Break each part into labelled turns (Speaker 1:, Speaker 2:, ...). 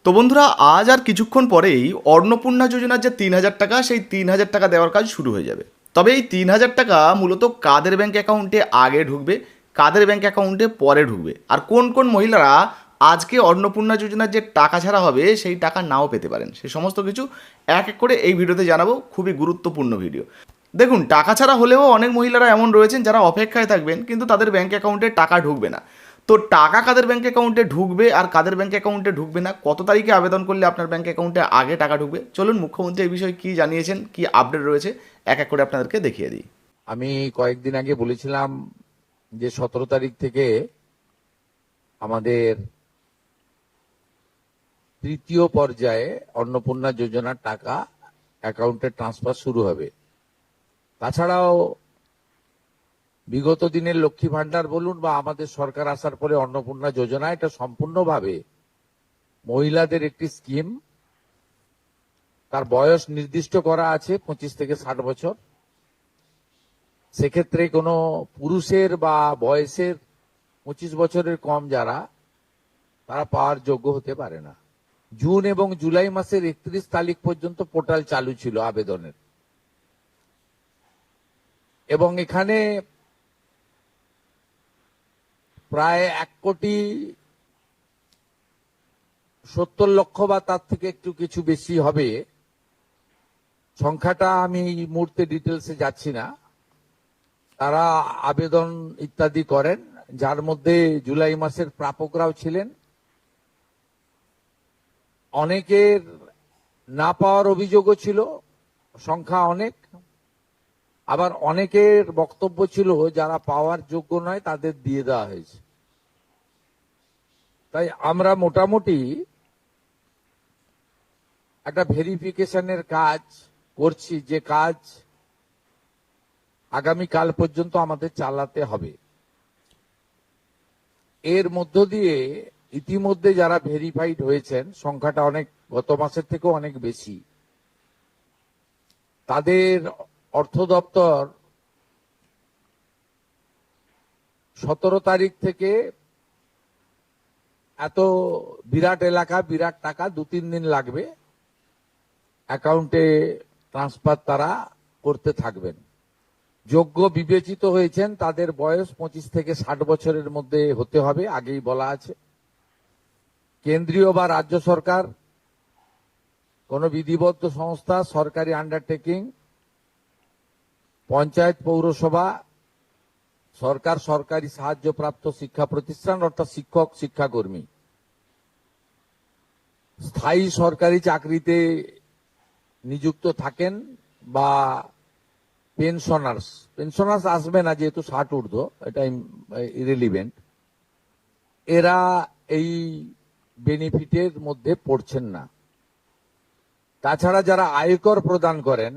Speaker 1: তো বন্ধুরা, আজ আর কিছুক্ষণ পরেই অন্নপূর্ণা যোজনার যে 3,000 টাকা, সেই 3,000 টাকা দেওয়ার কাজ শুরু হয়ে যাবে। তবে এই 3,000 টাকা মূলত কাদের ব্যাঙ্ক অ্যাকাউন্টে আগে ঢুকবে, কাদের ব্যাঙ্ক অ্যাকাউন্টে পরে ঢুকবে, আর কোন কোন মহিলারা আজকে অন্নপূর্ণা যোজনার যে টাকা ছাড়া হবে সেই টাকা নাও পেতে পারেন, সে সমস্ত কিছু এক এক করে এই ভিডিওতে জানাবো। খুবই গুরুত্বপূর্ণ ভিডিও। দেখুন, টাকা ছাড়া হলেও অনেক মহিলারা এমন রয়েছেন যারা অপেক্ষায় থাকবেন, কিন্তু তাদের ব্যাঙ্ক অ্যাকাউন্টে টাকা ঢুকবে না। তো টাকা কাদের ব্যাঙ্ক অ্যাকাউন্টে ঢুকবে আর কাদের ব্যাঙ্ক অ্যাকাউন্টে ঢুকবে না, কত তারিখে আবেদন করলে আপনার ব্যাঙ্ক অ্যাকাউন্টে আগে টাকা ঢুকবে, চলুন মুখ্যমন্ত্রী এই বিষয়ে কী জানিয়েছেন, কী আপডেট রয়েছে এক এক করে আপনাদেরকে দেখিয়ে দিই।
Speaker 2: আমি কয়েকদিন আগে বলেছিলাম যে 17 তারিখ থেকে আমাদের তৃতীয় পর্যায়ে অন্নপূর্ণা যোজনার টাকা অ্যাকাউন্টে ট্রান্সফার শুরু হবে। তাছাড়াও বিগত দিনের লক্ষ্মী ভান্ডার বলুন বা আমাদের সরকার আসার পরে অন্নপূর্ণা যোজনা, এটা সম্পূর্ণভাবে মহিলাদের একটি স্কিম। তার বয়স নির্দিষ্ট করা আছে 25 থেকে 60 বছর। সেক্ষেত্রে কোনো পুরুষের বা বয়সের 25 বছরের কম যারা, তারা পাওয়ার যোগ্য হতে পারে না। জুন এবং জুলাই মাসের 31 তারিখ পর্যন্ত পোর্টাল চালু ছিল আবেদনের, এবং এখানে প্রায় 1,70,00,000 বা তার থেকে একটু কিছু বেশি হবে সংখ্যাটা, আমি এই মুহূর্তে ডিটেলসে যাচ্ছি না, তারা আবেদন ইত্যাদি করেন, যার মধ্যে জুলাই মাসের প্রাপকরাও ছিলেন। অনেকের না পাওয়ার অভিযোগও ছিল, সংখ্যা অনেক। আবার অনেকের বক্তব্য ছিল যারা পাওয়ার যোগ্য নয় তাদের দিয়ে দেওয়া হয়েছে। তাই আমরা মোটামুটি একটা ভেরিফিকেশনের কাজ করছি, যে কাজ আগামীকাল পর্যন্ত আমাদের চালাতে হবে। এর মধ্য দিয়ে ইতিমধ্যে যারা ভেরিফাইড হয়েছেন, সংখ্যাটা অনেক, গত মাসের থেকেও অনেক বেশি, তাদের অর্থ দপ্তর 17 তারিখ থেকে এত বিরাট এলাকা, বিরাট টাকা, 2-3 দিন লাগবে, অ্যাকাউন্টে ট্রান্সফার তারা করতে থাকবেন। যোগ্য বিবেচিত হয়েছেন তাদের বয়স 25 থেকে 60 বছরের মধ্যে হতে হবে, আগেই বলা আছে। কেন্দ্রীয় বা রাজ্য সরকার, কোন বিধিবদ্ধ সংস্থা, সরকারি আন্ডারটেকিং, পঞ্চায়েত, পৌরসভা, সরকার, সরকারি সাহায্যপ্রাপ্ত শিক্ষা প্রতিষ্ঠান অর্থাৎ শিক্ষক, শিক্ষাকর্মী, স্থায়ী সরকারি চাকরিতে নিযুক্ত থাকেন, বা পেনশনার্স আসবে না যেহেতু 60 ঊর্ধ্ব, এটা ইরেলিভেন্ট, এরা এই বেনিফিটের মধ্যে পড়ছেন না। তাছাড়া যারা আয়কর প্রদান করেন,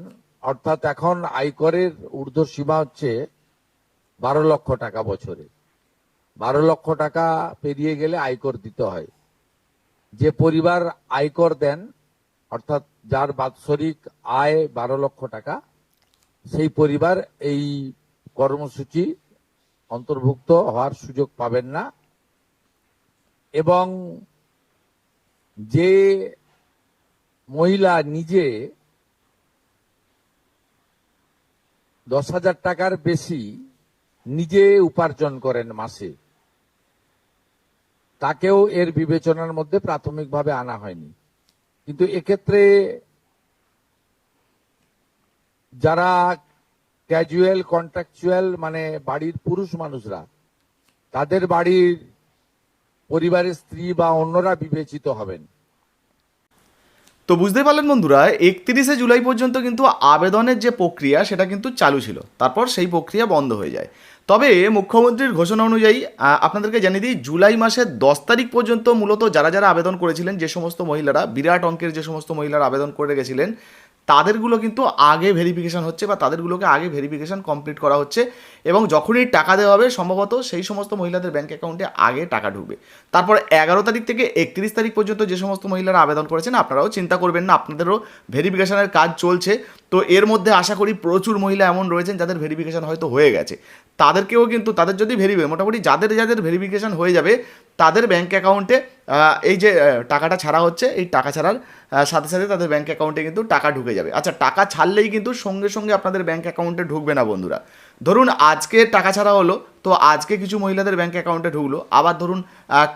Speaker 2: অর্থাৎ এখন আয়করের ঊর্ধ্ব সীমা হচ্ছে 12 লক্ষ টাকা বছরে। 12 লক্ষ টাকা পেরিয়ে গেলে আয়কর দিতে হয়। যে পরিবার আয়কর দেন, অর্থাৎ যার বাৎসরিক আয় 12 লক্ষ টাকা, সেই পরিবার এই কর্মসূচি অন্তর্ভুক্ত হওয়ার সুযোগ পাবেন না। এবং যে মহিলা নিজে 10,000 টাকার বেশি নিজে উপার্জন করেন মাসে, তাকেও এর বিবেচনার মধ্যে প্রাথমিকভাবে আনা হয়নি। কিন্তু এক্ষেত্রে যারা ক্যাজুয়াল, কন্ট্রাকচুয়াল, মানে বাড়ির পুরুষ মানুষরা, তাদের বাড়ির পরিবারের স্ত্রী বা অন্যরা বিবেচিত হবেন।
Speaker 1: তো বুঝতে পারলেন বন্ধুরা, 31শে জুলাই পর্যন্ত কিন্তু আবেদনের যে প্রক্রিয়া সেটা কিন্তু চালু ছিল, তারপর সেই প্রক্রিয়া বন্ধ হয়ে যায়। তবে মুখ্যমন্ত্রীর ঘোষণা অনুযায়ী আপনাদেরকে জানিয়ে দিই, জুলাই মাসের 10 তারিখ পর্যন্ত মূলত যারা যারা আবেদন করেছিলেন, যে সমস্ত মহিলারা, বিরাট অঙ্কের যে সমস্ত মহিলারা আবেদন করে গেছিলেন, তাদেরগুলো কিন্তু আগে ভেরিফিকেশন হচ্ছে, বা তাদেরগুলোকে আগে ভেরিফিকেশন কমপ্লিট করা হচ্ছে, এবং যখনই টাকা দেওয়া হবে সম্ভবত সেই সমস্ত মহিলাদের ব্যাঙ্ক অ্যাকাউন্টে আগে টাকা ঢুকবে। তারপর 11 তারিখ থেকে 31 তারিখ পর্যন্ত যে সমস্ত মহিলারা আবেদন করেছেন, আপনারাও চিন্তা করবেন না, আপনাদেরও ভেরিফিকেশনের কাজ চলছে। তো এর মধ্যে আশা করি প্রচুর মহিলা এমন রয়েছেন যাদের ভেরিফিকেশন হয়তো হয়ে গেছে, তাদেরকেও কিন্তু তাদের যদি মোটামুটি যাদের যাদের ভেরিফিকেশন হয়ে যাবে তাদের ব্যাঙ্ক অ্যাকাউন্টে এই যে টাকাটা ছাড়া হচ্ছে, এই টাকা ছাড়ার সাথে সাথে তাদের ব্যাঙ্ক অ্যাকাউন্টে কিন্তু টাকা ঢুকে যাবে। আচ্ছা, টাকা ছাড়লেই কিন্তু সঙ্গে সঙ্গে আপনাদের ব্যাঙ্ক অ্যাকাউন্টে ঢুকবে না বন্ধুরা। ধরুন আজকে টাকা ছাড়া হলো, তো আজকে কিছু মহিলাদের ব্যাঙ্ক অ্যাকাউন্টে ঢুকলো, আবার ধরুন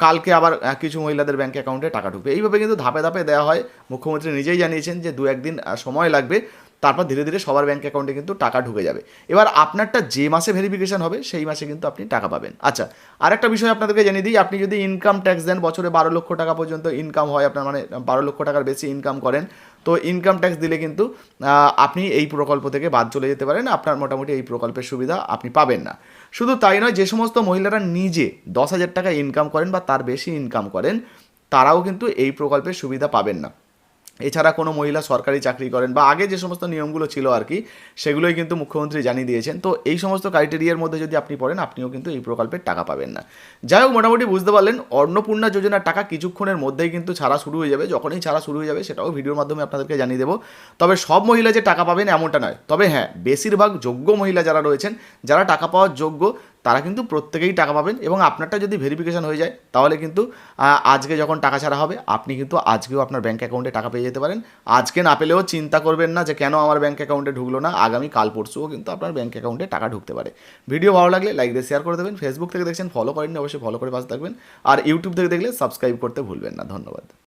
Speaker 1: কালকে আবার কিছু মহিলাদের ব্যাঙ্ক অ্যাকাউন্টে টাকা ঢুকবে। এইভাবে কিন্তু ধাপে ধাপে দেওয়া হয়। মুখ্যমন্ত্রী নিজেই জানিয়েছেন যে 2-1 দিন সময় লাগবে, তারপর ধীরে ধীরে সবার ব্যাঙ্ক অ্যাকাউন্টে কিন্তু টাকা ঢুকে যাবে। এবার আপনারটা যে মাসে ভেরিফিকেশন হবে সেই মাসে কিন্তু আপনি টাকা পাবেন। আচ্ছা, আরেকটা বিষয় আপনাদেরকে জানিয়ে দিই, আপনি যদি ইনকাম ট্যাক্স দেন, বছরে 12 লক্ষ টাকা পর্যন্ত ইনকাম হয় আপনার, মানে 12 লক্ষ টাকার বেশি ইনকাম করেন, তো ইনকাম ট্যাক্স দিলে কিন্তু আপনি এই প্রকল্প থেকে বাদ চলে যেতে পারেন। আপনার মোটামুটি এই প্রকল্পের সুবিধা আপনি পাবেন না। শুধু তাই নয়, যে সমস্ত মহিলারা নিজে 10,000 টাকা ইনকাম করেন বা তার বেশি ইনকাম করেন, তারাও কিন্তু এই প্রকল্পের সুবিধা পাবেন না। এছাড়া কোনো মহিলা সরকারি চাকরি করেন বা আগে যে সমস্ত নিয়মগুলো ছিল আর কি, সেগুলোই কিন্তু মুখ্যমন্ত্রী জানিয়ে দিয়েছেন। তো এই সমস্ত ক্রাইটেরিয়ার মধ্যে যদি আপনি পড়েন, আপনিও কিন্তু এই প্রকল্পের টাকা পাবেন না। যাই হোক, মোটামুটি বুঝতে পারলেন, অন্নপূর্ণা যোজনার টাকা কিছুক্ষণের মধ্যেই কিন্তু ছাড়া শুরু হয়ে যাবে। যখনই ছাড়া শুরু হয়ে যাবে সেটাও ভিডিওর মাধ্যমে আপনাদেরকে জানিয়ে দেবো। তবে সব মহিলা যে টাকা পাবেন এমনটা নয়। তবে হ্যাঁ, বেশিরভাগ যোগ্য মহিলা যারা রয়েছেন, যারা টাকা পাওয়ার যোগ্য, তারা কিন্তু প্রত্যেকেই টাকা পাবেন। এবং আপনারটা যদি ভেরিফিকেশন হয়ে যায়, তাহলে কিন্তু আজকে যখন টাকা ছাড়া হবে, আপনি কিন্তু আজকেও আপনার ব্যাঙ্ক অ্যাকাউন্টে টাকা পেয়ে যেতে পারেন। আজকে না পেলেও চিন্তা করবেন না যে কেন আমার ব্যাঙ্ক অ্যাকাউন্টে ঢুকলো না, আগামী কাল পরশুও কিন্তু আপনার ব্যাঙ্ক অ্যাকাউন্টে টাকা ঢুকতে পারে। ভিডিও ভালো লাগলে লাইক দিয়ে শেয়ার করে দেবেন। ফেসবুক থেকে দেখছেন, ফলো করেননি, অবশ্যই ফলো করে পাশে থাকবেন। আর ইউটিউব থেকে দেখলে সাবস্ক্রাইব করতে ভুলবেন না। ধন্যবাদ।